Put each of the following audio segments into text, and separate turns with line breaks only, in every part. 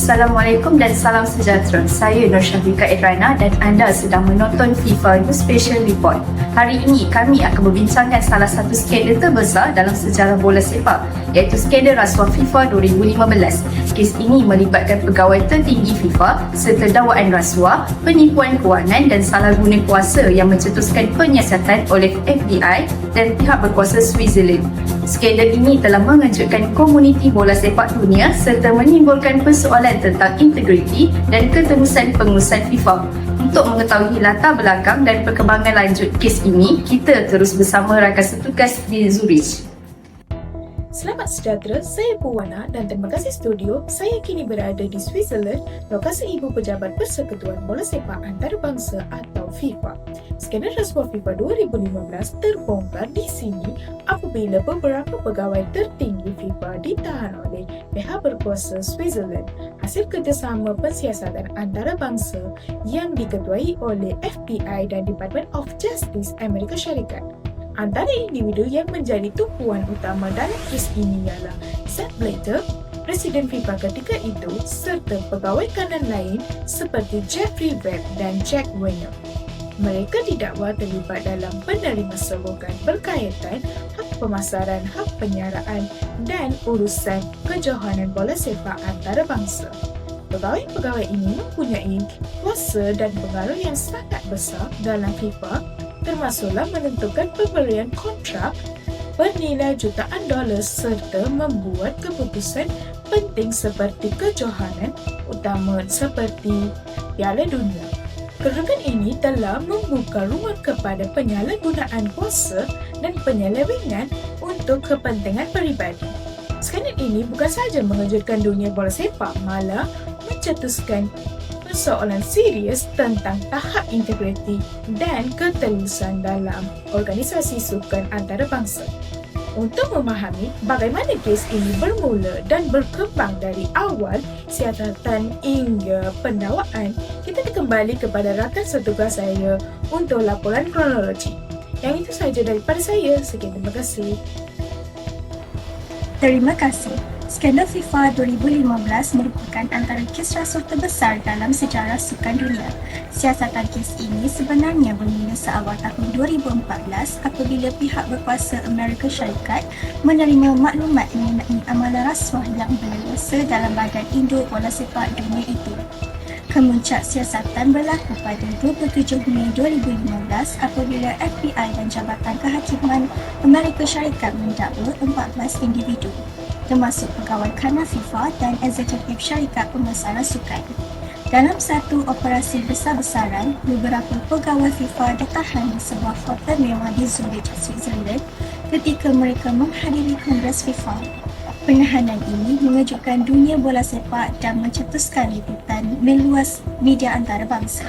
Assalamualaikum dan salam sejahtera. Saya Nur Syafika Edrana dan anda sedang menonton FIFA News Special Report. Hari ini kami akan membincangkan salah satu skandal terbesar dalam sejarah bola sepak, iaitu skandal rasuah FIFA 2015. Kes ini melibatkan pegawai tertinggi FIFA serta dakwaan rasuah, penipuan kewangan dan salah guna kuasa yang mencetuskan penyiasatan oleh FBI dan pihak berkuasa Switzerland. Skandal ini telah mengejutkan komuniti bola sepak dunia serta menimbulkan persoalan tentang integriti dan ketebusan pengurusan FIFA. Untuk mengetahui latar belakang dan perkembangan lanjut kes ini, kita terus bersama rakan setugas di Zurich.
Selamat sejahtera, saya Puwana dan terima kasih studio. Saya kini berada di Switzerland, lokasi ibu pejabat Persekutuan Bola Sepak Antarabangsa atau FIFA. Skandal rasuah FIFA 2015 terbongkar di sini apabila beberapa pegawai tertinggi FIFA ditahan oleh pihak berkuasa Switzerland hasil kerjasama pensiasatan antarabangsa yang diketuai oleh FBI dan Department of Justice Amerika Syarikat. Antara individu yang menjadi tumpuan utama dalam kes ini ialah Sepp Blatter, Presiden FIFA ketika itu, serta pegawai kanan lain seperti Jeffrey Webb dan Jack Weiner. Mereka didakwa terlibat dalam penerima sogokan berkaitan hak pemasaran, hak penyiaran dan urusan kejohanan bola sepak antarabangsa. Pegawai-pegawai ini mempunyai kuasa dan pengaruh yang sangat besar dalam FIFA, termasuklah menentukan pemberian kontrak bernilai jutaan dolar serta membuat keputusan penting seperti kejohanan utama seperti Piala Dunia. Kedudukan ini telah membuka ruang kepada penyalahgunaan kuasa dan penyelewengan untuk kepentingan peribadi. Skandal ini bukan sahaja mengejutkan dunia bola sepak, malah mencetuskan persoalan serius tentang tahap integriti dan ketelusan dalam organisasi sukan antarabangsa. Untuk memahami bagaimana kes ini bermula dan berkembang dari awal siasatan hingga pendakwaan, kita kembali kepada rakan setugas saya untuk laporan kronologi. Yang itu sahaja daripada saya. Sekian, terima kasih.
Terima kasih. Skandal FIFA 2015 merupakan antara kes rasuah terbesar dalam sejarah sukan dunia. Siasatan kes ini sebenarnya bermula seawal tahun 2014 apabila pihak berkuasa Amerika Syarikat menerima maklumat mengenai amalan rasuah yang berleluasa dalam badan induk bola sepak dunia itu. Kemuncak siasatan berlaku pada 27 Mei 2015 apabila FBI dan Jabatan Kehakiman Amerika Syarikat mendakwa 14 individu, termasuk pegawai kanan FIFA dan eksekutif syarikat pemasaran sukan. Dalam satu operasi besar-besaran, beberapa pegawai FIFA ditahan di sebuah hotel mewah di Zurich, Switzerland ketika mereka menghadiri Kongres FIFA. Penahanan ini mengejutkan dunia bola sepak dan mencetuskan liputan meluas media antarabangsa.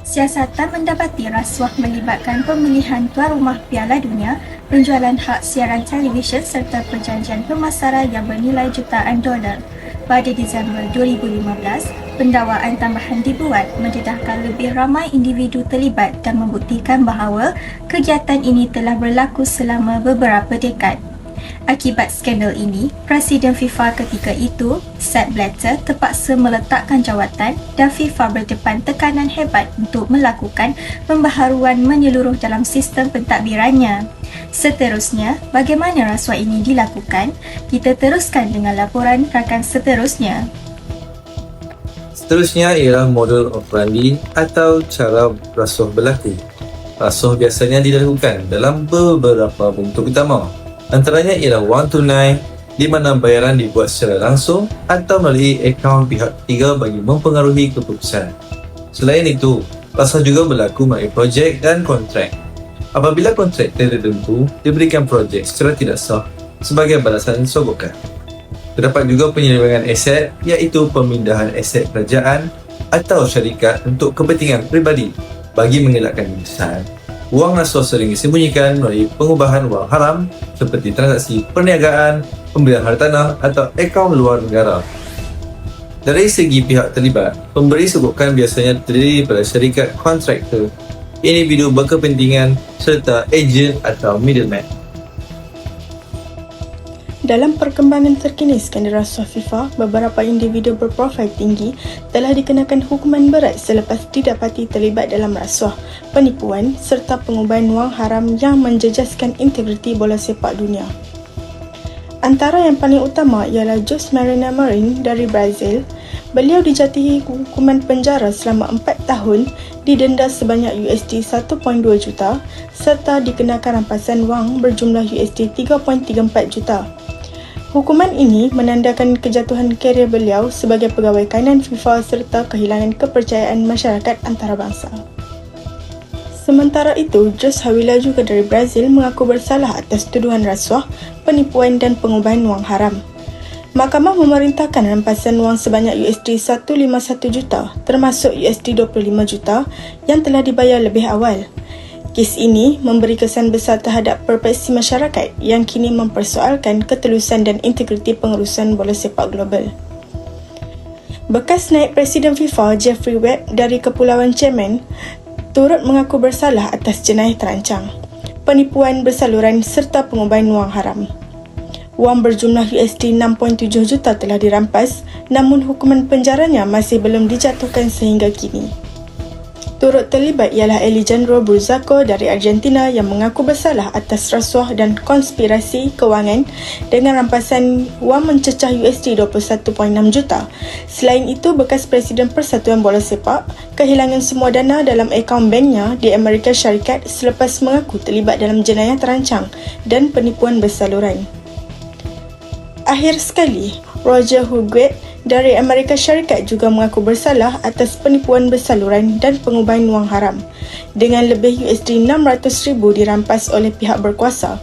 Siasatan mendapati rasuah melibatkan pemilihan tuan rumah Piala Dunia, penjualan hak siaran televisyen serta perjanjian pemasaran yang bernilai jutaan dolar. Pada Disember 2015, pendakwaan tambahan dibuat mendedahkan lebih ramai individu terlibat dan membuktikan bahawa kegiatan ini telah berlaku selama beberapa dekad. Akibat skandal ini, Presiden FIFA ketika itu, Sepp Blatter, terpaksa meletakkan jawatan dan FIFA berdepan tekanan hebat untuk melakukan pembaharuan menyeluruh dalam sistem pentadbirannya. Seterusnya, bagaimana rasuah ini dilakukan? Kita teruskan dengan laporan rakan seterusnya.
Seterusnya ialah model operandi atau cara rasuah berlaku. Rasuah biasanya dilakukan dalam beberapa bentuk utama. Antaranya ialah wang tunai, di mana bayaran dibuat secara langsung atau melalui akaun pihak ketiga bagi mempengaruhi keputusan. Selain itu, rasuah juga berlaku melalui projek dan kontrak. Apabila kontrak tertentu diberikan projek secara tidak sah sebagai balasan sogokan. Terdapat juga penyelewengan aset, iaitu pemindahan aset kerajaan atau syarikat untuk kepentingan peribadi bagi mengelakkan kesan. Wang rasuah sering disembunyikan melalui pengubahan wang haram seperti transaksi perniagaan, pembelian hartanah atau akaun luar negara. Dari segi pihak terlibat, pemberi sogokan biasanya terdiri daripada syarikat kontraktor, individu berkepentingan serta ejen atau middleman.
Dalam perkembangan terkini skandal rasuah FIFA, beberapa individu berprofil tinggi telah dikenakan hukuman berat selepas didapati terlibat dalam rasuah, penipuan serta pengubahan wang haram yang menjejaskan integriti bola sepak dunia. Antara yang paling utama ialah Jose Maria Marin dari Brazil. Beliau dijatuhi hukuman penjara selama 4 tahun, didenda sebanyak USD 1.2 juta serta dikenakan rampasan wang berjumlah USD 3.34 juta. Hukuman ini menandakan kejatuhan karier beliau sebagai pegawai kanan FIFA serta kehilangan kepercayaan masyarakat antarabangsa. Sementara itu, Jose Havila juga dari Brazil mengaku bersalah atas tuduhan rasuah, penipuan dan pengubahan wang haram. Mahkamah memerintahkan rampasan wang sebanyak USD 151 juta termasuk USD 25 juta yang telah dibayar lebih awal. Kes ini memberi kesan besar terhadap persepsi masyarakat yang kini mempersoalkan ketelusan dan integriti pengurusan bola sepak global. Bekas naib Presiden FIFA Jeffrey Webb dari Kepulauan Cayman turut mengaku bersalah atas jenayah terancang, penipuan bersaluran serta pengubahan wang haram. Wang berjumlah USD 6.7 juta telah dirampas, namun hukuman penjaranya masih belum dijatuhkan sehingga kini. Turut terlibat ialah Alejandro Burzaco dari Argentina yang mengaku bersalah atas rasuah dan konspirasi kewangan dengan rampasan wang mencecah USD 21.6 juta. Selain itu, bekas Presiden Persatuan Bola Sepak kehilangan semua dana dalam akaun banknya di Amerika Syarikat selepas mengaku terlibat dalam jenayah terancang dan penipuan bersaluran. Akhir sekali, Roger Huguet dari Amerika Syarikat juga mengaku bersalah atas penipuan bersaluran dan pengubahan wang haram dengan lebih USD 600,000 dirampas oleh pihak berkuasa.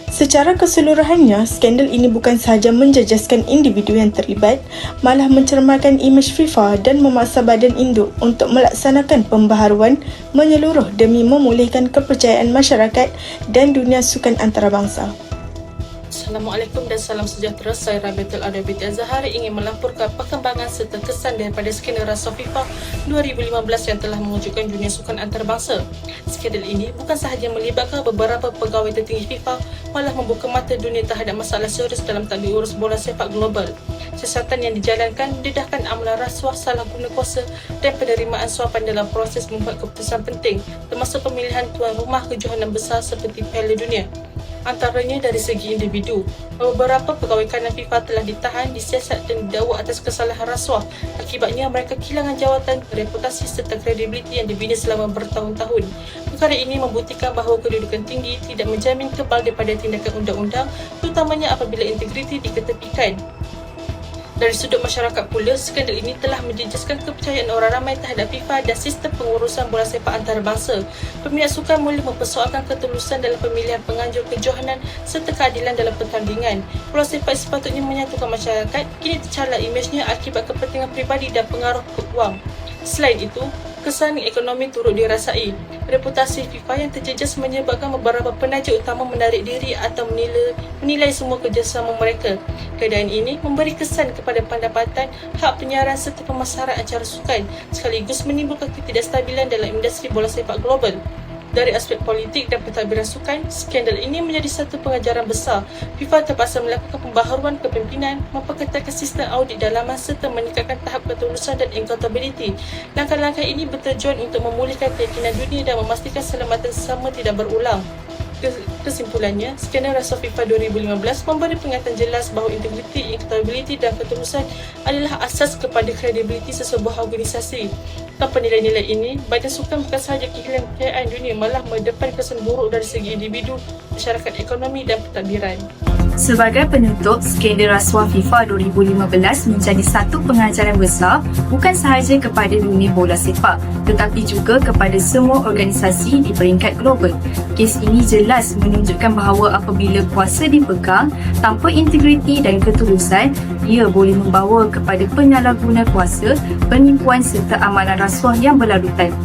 Secara keseluruhannya, skandal ini bukan sahaja menjejaskan individu yang terlibat, malah mencermarkan imej FIFA dan memaksa badan induk untuk melaksanakan pembaharuan menyeluruh demi memulihkan kepercayaan masyarakat dan dunia sukan antarabangsa.
Assalamualaikum dan salam sejahtera. Saya Rabiatul Adabit Azhar ingin melaporkan perkembangan serta kesan daripada skandal rasuah FIFA 2015 yang telah mengejutkan dunia sukan antarabangsa. Skandal ini bukan sahaja melibatkan beberapa pegawai tertinggi FIFA, malah membuka mata dunia terhadap masalah serius dalam tadbir urus bola sepak global. Siasatan yang dijalankan didedahkan amalan rasuah, salah guna kuasa dan penerimaan suapan dalam proses membuat keputusan penting, termasuk pemilihan tuan rumah kejohanan besar seperti Piala Dunia. Antaranya dari segi individu, beberapa pegawai kanan FIFA telah ditahan, disiasat dan didakwa atas kesalahan rasuah. Akibatnya mereka kehilangan jawatan, reputasi serta kredibiliti yang dibina selama bertahun-tahun. Perkara ini membuktikan bahawa kedudukan tinggi tidak menjamin kebal daripada tindakan undang-undang, terutamanya apabila integriti diketepikan. Dari sudut masyarakat pula, skandal ini telah menjejaskan kepercayaan orang ramai terhadap FIFA dan sistem pengurusan bola sepak antarabangsa. Peminat sukan mula mempersoalkan ketulusan dalam pemilihan penganjur kejohanan serta keadilan dalam pertandingan. Bola sepak sepatutnya menyatukan masyarakat, kini tercalar imejnya akibat kepentingan peribadi dan pengaruh wang. Selain itu, kesan ekonomi turut dirasai. Reputasi FIFA yang terjejas menyebabkan beberapa penaja utama menarik diri atau menilai semua kerjasama mereka. Keadaan ini memberi kesan kepada pendapatan, hak penyiaran serta pemasaran acara sukan, sekaligus menimbulkan ketidakstabilan dalam industri bola sepak global. Dari aspek politik dan pentadbiran sukan, skandal ini menjadi satu pengajaran besar. FIFA terpaksa melakukan pembaharuan kepimpinan, memperketatkan sistem audit dalaman serta meningkatkan tahap ketulusan dan accountability. Langkah-langkah ini bertujuan untuk memulihkan keyakinan dunia dan memastikan selamatan sesama tidak berulang. Kesimpulannya, skandal rasuah FIFA 2015 memberi peringatan jelas bahawa integriti, accountability dan ketulusan adalah asas kepada kredibiliti sesebuah organisasi. Tanpa nilai-nilai ini, badan sukan bukan sahaja kehilangan kepercayaan dunia, malah mendepan kesan buruk dari segi individu, masyarakat ekonomi dan pentadbiran.
Sebagai penutup, skandal rasuah FIFA 2015 menjadi satu pengajaran besar bukan sahaja kepada dunia bola sepak tetapi juga kepada semua organisasi di peringkat global. Kes ini jelas menunjukkan bahawa apabila kuasa dipegang tanpa integriti dan ketulusan, ia boleh membawa kepada penyalahguna kuasa, penipuan serta amalan rasuah yang berlarutan.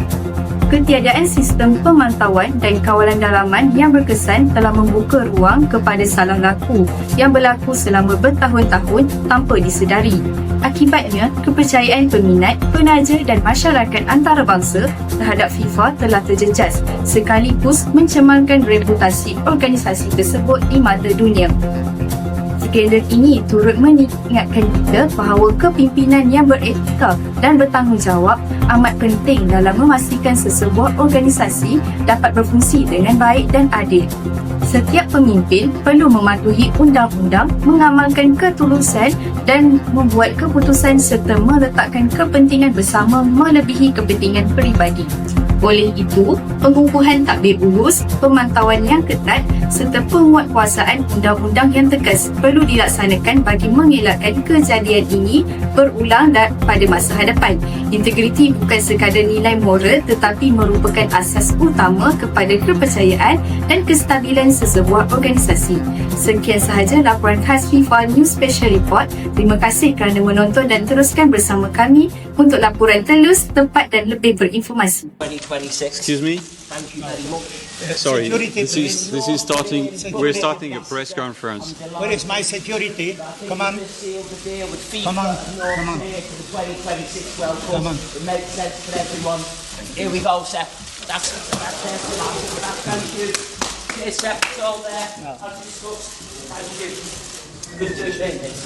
Ketiadaan sistem pemantauan dan kawalan dalaman yang berkesan telah membuka ruang kepada salah laku yang berlaku selama bertahun-tahun tanpa disedari. Akibatnya, kepercayaan peminat, penaja dan masyarakat antarabangsa terhadap FIFA telah terjejas sekaligus mencemarkan reputasi organisasi tersebut di mata dunia. Skandal ini turut mengingatkan kita bahawa kepimpinan yang beretika dan bertanggungjawab amat penting dalam memastikan sesebuah organisasi dapat berfungsi dengan baik dan adil. Setiap pemimpin perlu mematuhi undang-undang, mengamalkan ketulusan dan membuat keputusan serta meletakkan kepentingan bersama melebihi kepentingan peribadi. Oleh itu, pengukuhan takbir urus, pemantauan yang ketat serta penguatkuasaan undang-undang yang tegas perlu dilaksanakan bagi mengelakkan kejadian ini berulang pada masa hadapan. Integriti bukan sekadar nilai moral tetapi merupakan asas utama kepada kepercayaan dan kestabilan sesebuah organisasi. Sekian sahaja laporan khas FIFA News Special Report. Terima kasih kerana menonton dan teruskan bersama kami untuk laporan telus, tepat dan lebih berinformasi.
2026.
Excuse me?
Thank you very much.
Sorry,
Security,
this is starting. We're starting a press conference.
Where is my security? Come on.
Seal the deal with FIFA.
Come on, come on.
Here for the 2026 World Cup.
Come on.
It makes sense for everyone. Here we go, Seth. That's thank you. Here's Seth. It's all there. As discussed. Thank you. Good to see you.